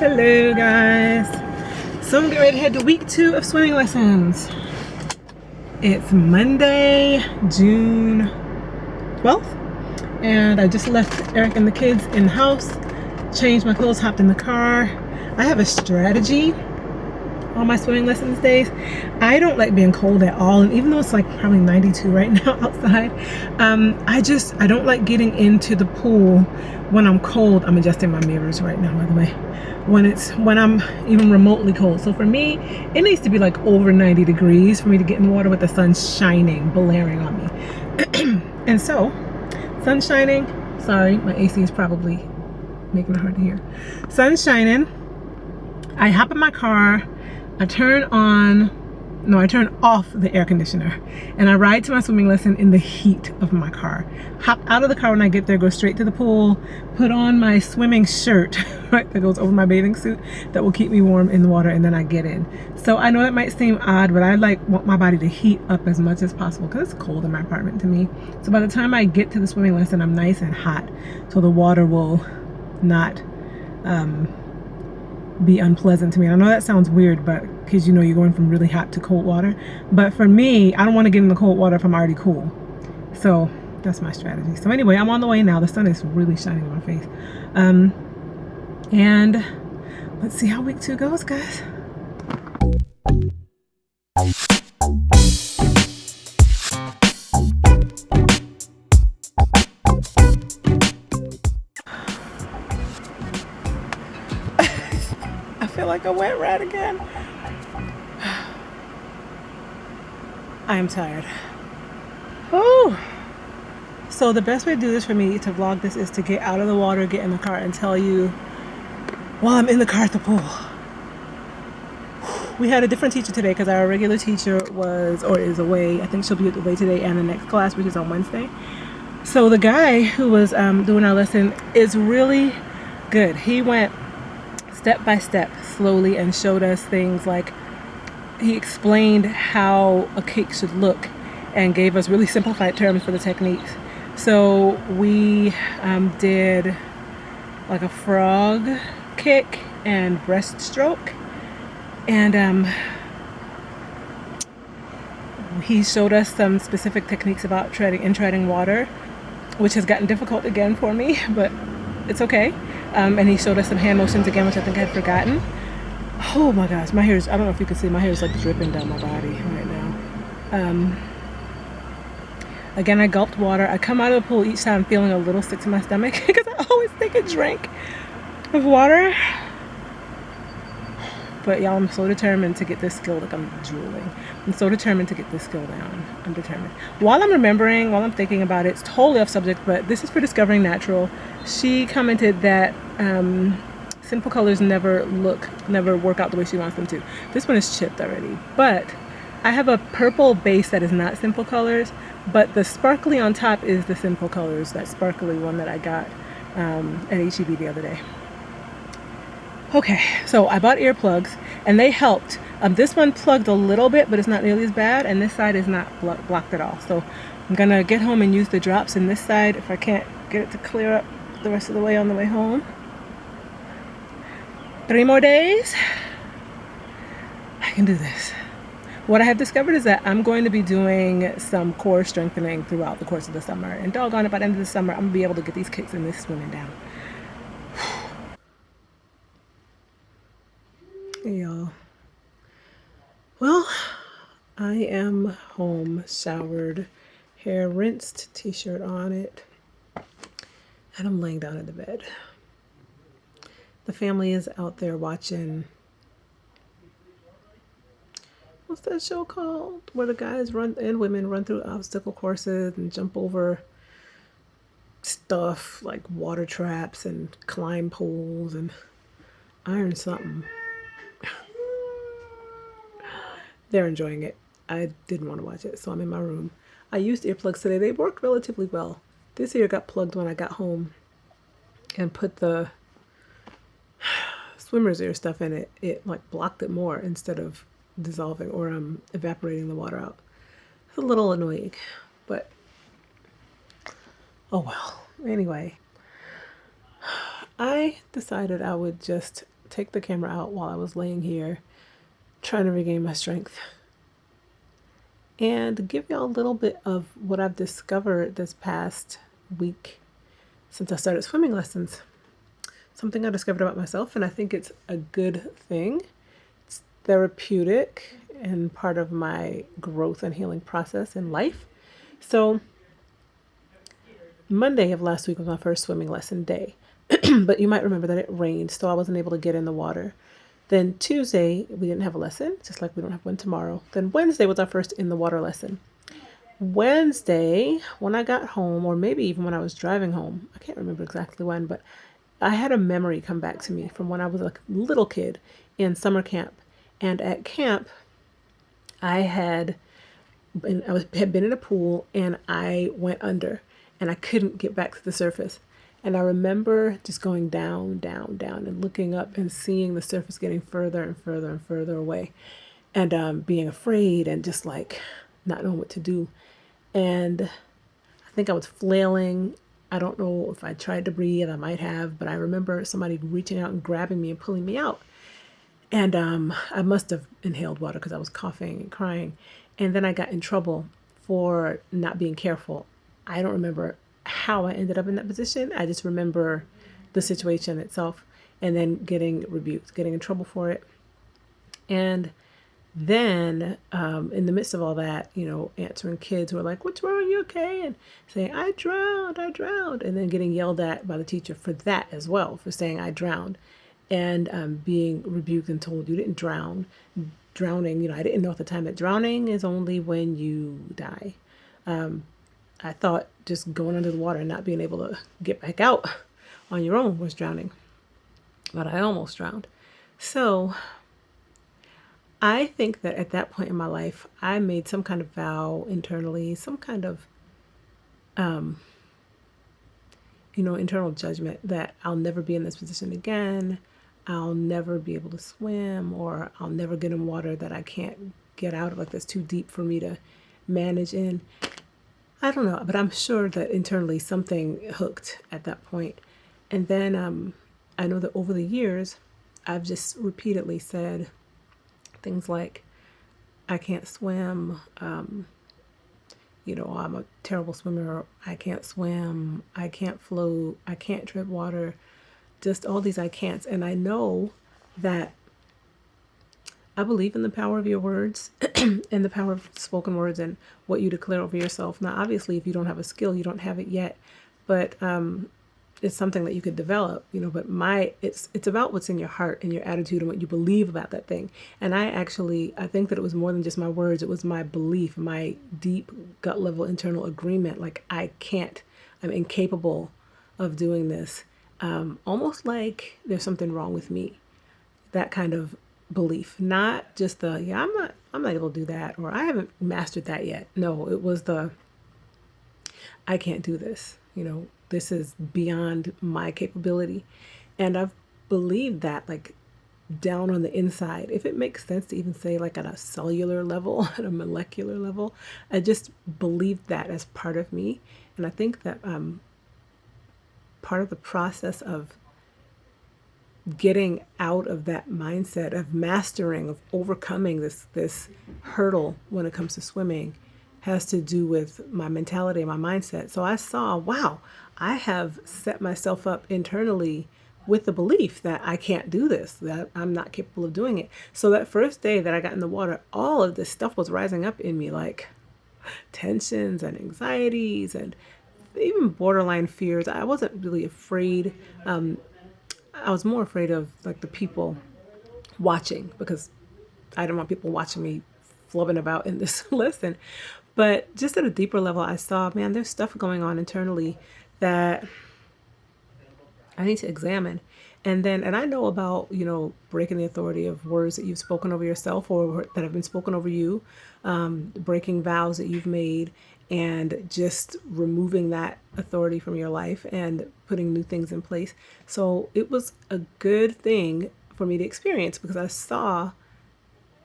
Hello guys. So I'm getting ready to head to week 2 of swimming lessons. It's Monday, June 12th, and I just left Eric and the kids in the house, changed my clothes, hopped in the car. I have a strategy on my swimming lessons days. I don't like being cold at all, and even though it's like probably 92 right now outside, I don't like getting into the pool when I'm cold. I'm adjusting my mirrors right now, by the way. When I'm even remotely cold. So for me, it needs to be like over 90 degrees for me to get in the water with the sun shining, blaring on me. And so, sun shining, sorry, my AC is probably making it hard to hear. Sun shining, I hop in my car, I turn off the air conditioner, and I ride to my swimming lesson in the heat of my car. Hop out of the car when I get there, go straight to the pool, put on my swimming shirt, right, that goes over my bathing suit that will keep me warm in the water, and then I get in. So I know that might seem odd, but I want my body to heat up as much as possible because it's cold in my apartment to me. So by the time I get to the swimming lesson, I'm nice and hot, so the water will not be unpleasant to me. I know that sounds weird, but because you're going from really hot to cold water, but for me, I don't want to get in the cold water if I'm already cool. So that's my strategy. So anyway, I'm on the way now. The sun is really shining in my face, and let's see how week 2 goes, guys. I feel like a wet rat again. I am tired. Oh, so the best way to do this for me, to vlog this, is to get out of the water, get in the car, and tell you while I'm in the car at the pool. We had a different teacher today because our regular teacher is away. I think she'll be away today and the next class, which is on Wednesday. So the guy who was doing our lesson is really good. He went step by step, slowly, and showed us things like, he explained how a cake should look and gave us really simplified terms for the techniques. So we did like a frog kick and breaststroke, and he showed us some specific techniques about treading water, which has gotten difficult again for me, but it's okay. And he showed us some hand motions again, which I think I had forgotten. Oh my gosh, my hair is, I don't know if you can see, my hair is like dripping down my body right now. Again, I gulped water. I come out of the pool each time feeling a little sick to my stomach because I always take a drink of water. But y'all, I'm so determined to get this skill. Like, I'm drooling. I'm so determined to get this skill down. I'm determined. While I'm thinking about it, it's totally off subject, but this is for Discovering Natural. She commented that simple colors never work out the way she wants them to. This one is chipped already, but I have a purple base that is not simple colors, but the sparkly on top is the simple colors, that sparkly one that I got at HEB the other day. Okay, so I bought earplugs, and they helped. This one plugged a little bit, but it's not nearly as bad, and this side is not blocked at all. So I'm gonna get home and use the drops in this side if I can't get it to clear up the rest of the way on the way home. 3 more days, I can do this. What I have discovered is that I'm going to be doing some core strengthening throughout the course of the summer, and doggone it, by the end of the summer, I'm gonna be able to get these kicks and this swimming down. Hey y'all. Well, I am home, showered, hair rinsed, t-shirt on it, and I'm laying down in the bed. The family is out there watching, what's that show called, where the guys and women run through obstacle courses and jump over stuff like water traps and climb poles and iron something. They're enjoying it. I didn't want to watch it, so I'm in my room. I used earplugs today. They worked relatively well. This ear got plugged when I got home and put the swimmer's ear stuff in it. It like blocked it more instead of dissolving or evaporating the water out. It's a little annoying, but oh well. Anyway, I decided I would just take the camera out while I was laying here trying to regain my strength and give y'all a little bit of what I've discovered this past week since I started swimming lessons. Something I discovered about myself, and I think it's a good thing. It's therapeutic and part of my growth and healing process in life. So Monday of last week was my first swimming lesson day, but you might remember that it rained, so I wasn't able to get in the water. Then Tuesday, we didn't have a lesson, just like we don't have one tomorrow. Then Wednesday was our first in the water lesson. Wednesday, when I got home, or maybe even when I was driving home, I can't remember exactly when, but I had a memory come back to me from when I was a little kid in summer camp. And at camp, had been in a pool and I went under and I couldn't get back to the surface. And I remember just going down, down, down and looking up and seeing the surface getting further and further and further away and being afraid and just like not knowing what to do. And I think I was flailing. I don't know if I tried to breathe, I might have, but I remember somebody reaching out and grabbing me and pulling me out. And I must have inhaled water because I was coughing and crying. And then I got in trouble for not being careful. I don't remember how I ended up in that position. I just remember the situation itself and then getting rebuked, getting in trouble for it. And then in the midst of all that, answering kids who are like, "What's wrong? Are you okay?" And saying, I drowned. And then getting yelled at by the teacher for that as well, for saying I drowned. And being rebuked and told you didn't drown. Drowning, I didn't know at the time that drowning is only when you die. I thought just going under the water and not being able to get back out on your own was drowning. But I almost drowned. So I think that at that point in my life, I made some kind of vow internally, some kind of, internal judgment that I'll never be in this position again. I'll never be able to swim, or I'll never get in water that I can't get out of, like that's too deep for me to manage in. I don't know, but I'm sure that internally something hooked at that point. And then I know that over the years, I've just repeatedly said things like, I can't swim, I'm a terrible swimmer, I can't swim, I can't float, I can't tread water, just all these I can'ts. And I know that I believe in the power of your words and the power of spoken words and what you declare over yourself. Now, obviously, if you don't have a skill, you don't have it yet, but it's something that you could develop, but it's about what's in your heart and your attitude and what you believe about that thing. And I think that it was more than just my words. It was my belief, my deep gut level internal agreement. Like I'm incapable of doing this. Almost like there's something wrong with me. That kind of belief, not just I'm not able to do that, or I haven't mastered that yet. No, it was I can't do this. This is beyond my capability. And I've believed that like down on the inside, if it makes sense to even say like at a cellular level, at a molecular level, I just believed that as part of me. And I think that part of the process of getting out of that mindset of mastering, of overcoming this hurdle when it comes to swimming has to do with my mentality and my mindset. So I saw, wow, I have set myself up internally with the belief that I can't do this, that I'm not capable of doing it. So that first day that I got in the water, all of this stuff was rising up in me, like tensions and anxieties and even borderline fears. I wasn't really afraid. I was more afraid of like the people watching, because I didn't want people watching me flubbing about in this lesson. But just at a deeper level, I saw, man, there's stuff going on internally that I need to examine. And I know about, breaking the authority of words that you've spoken over yourself or that have been spoken over you, breaking vows that you've made, and just removing that authority from your life and putting new things in place. So it was a good thing for me to experience, because I saw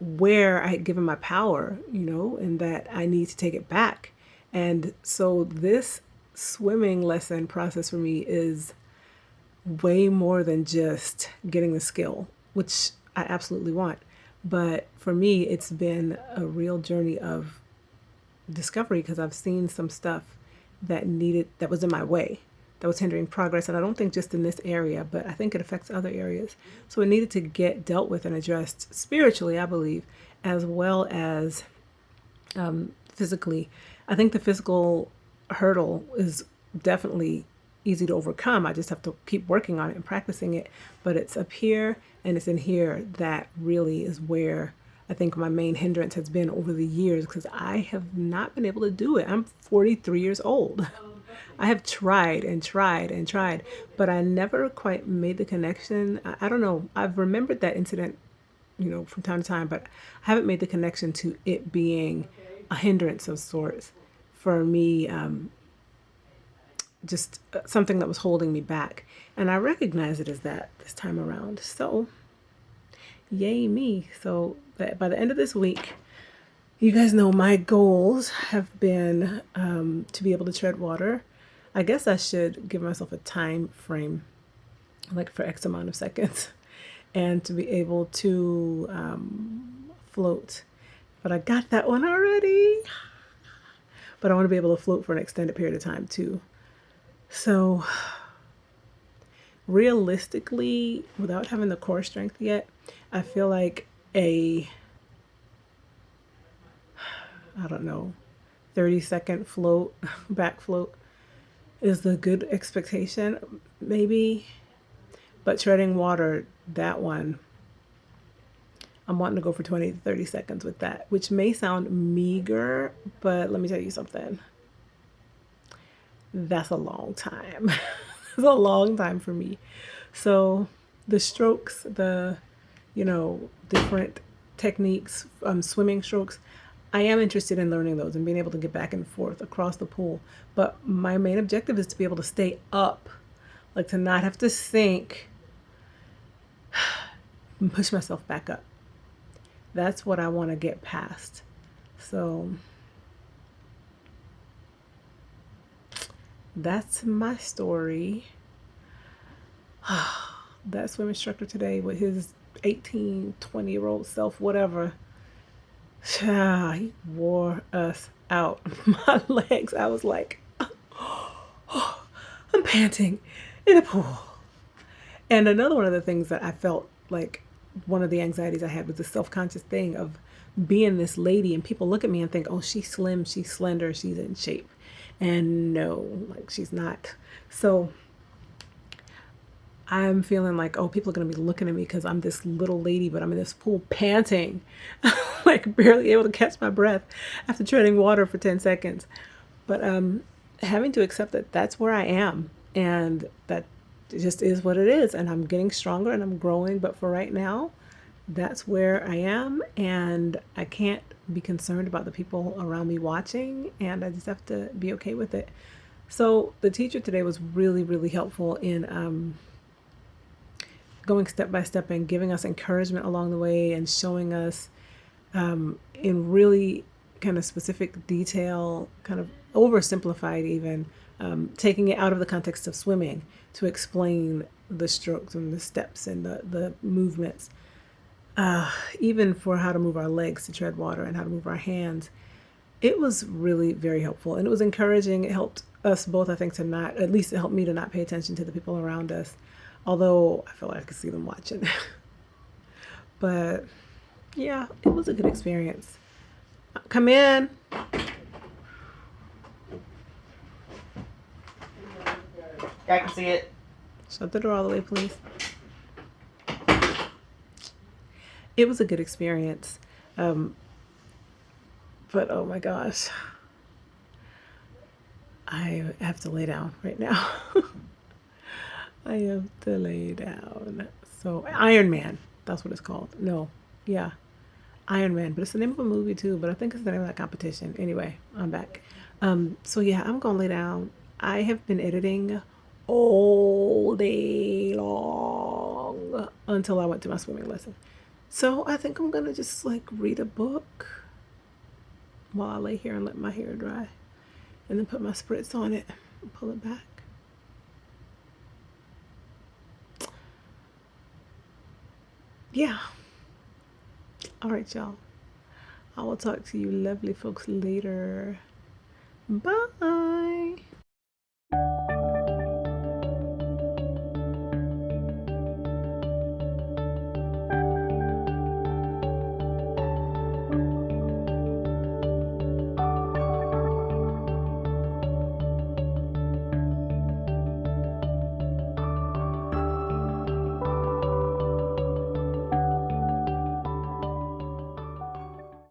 where I had given my power, and that I need to take it back. And so this swimming lesson process for me is way more than just getting the skill, which I absolutely want. But for me, it's been a real journey of discovery because I've seen some stuff that was in my way, that was hindering progress. And I don't think just in this area, but I think it affects other areas. So it needed to get dealt with and addressed spiritually, I believe, as well as physically. I think the physical hurdle is definitely easy to overcome. I just have to keep working on it and practicing it. But it's up here and it's in here that really is where I think my main hindrance has been over the years because I have not been able to do it. I'm 43 years old. I have tried and tried and tried, but I never quite made the connection. I don't know. I've remembered that incident, from time to time, but I haven't made the connection to it being a hindrance of sorts for me, just something that was holding me back. And I recognize it as that this time around. So, yay me. So, by the end of this week, you guys know my goals have been to be able to tread water. I guess I should give myself a time frame, like for X amount of seconds, and to be able to float. But I got that one already. But I want to be able to float for an extended period of time too. So realistically, without having the core strength yet, I feel like I don't know, 30-second float, back float is the good expectation, maybe. But treading water, that one, I'm wanting to go for 20 to 30 seconds with that, which may sound meager, but let me tell you something. That's a long time. It's a long time for me. So the strokes, the, different techniques, swimming strokes, I am interested in learning those and being able to get back and forth across the pool. But my main objective is to be able to stay up, like to not have to sink and push myself back up. That's what I want to get past. So that's my story. That swim instructor today with his 18, 20-year-old self, whatever, he wore us out. My legs, I was like, oh, I'm panting in a pool. And another one of the things that I felt like one of the anxieties I had was the self-conscious thing of being this lady and people look at me and think, oh, she's slim, she's slender, she's in shape. And no, like she's not. So I'm feeling like, oh, people are going to be looking at me because I'm this little lady, but I'm in this pool panting, like barely able to catch my breath after treading water for 10 seconds. But having to accept that that's where I am and that it just is what it is. And I'm getting stronger and I'm growing. But for right now, that's where I am. And I can't be concerned about the people around me watching. And I just have to be okay with it. So the teacher today was really, really helpful in going step by step and giving us encouragement along the way and showing us in really kind of specific detail, kind of oversimplified even, taking it out of the context of swimming to explain the strokes and the steps and the movements, even for how to move our legs to tread water and how to move our hands. It was really very helpful and it was encouraging. It helped us both, I think, to not, at least it helped me to not pay attention to the people around us, although I feel like I could see them watching. But yeah, it was a good experience. Come in. I can see it. Shut the door all the way, please. It was a good experience. But oh my gosh, I have to lay down right now. I have to lay down. So Iron Man, that's what it's called. No, yeah, Iron Man, but it's the name of a movie too, but I think it's the name of that competition. Anyway, I'm back. So yeah, I'm gonna lay down. I have been editing all day long until I went to my swimming lesson. So I think I'm gonna just like read a book while I lay here and let my hair dry and then put my spritz on it and pull it back. yeah. All right, y'all. I will talk to you lovely folks later. Bye.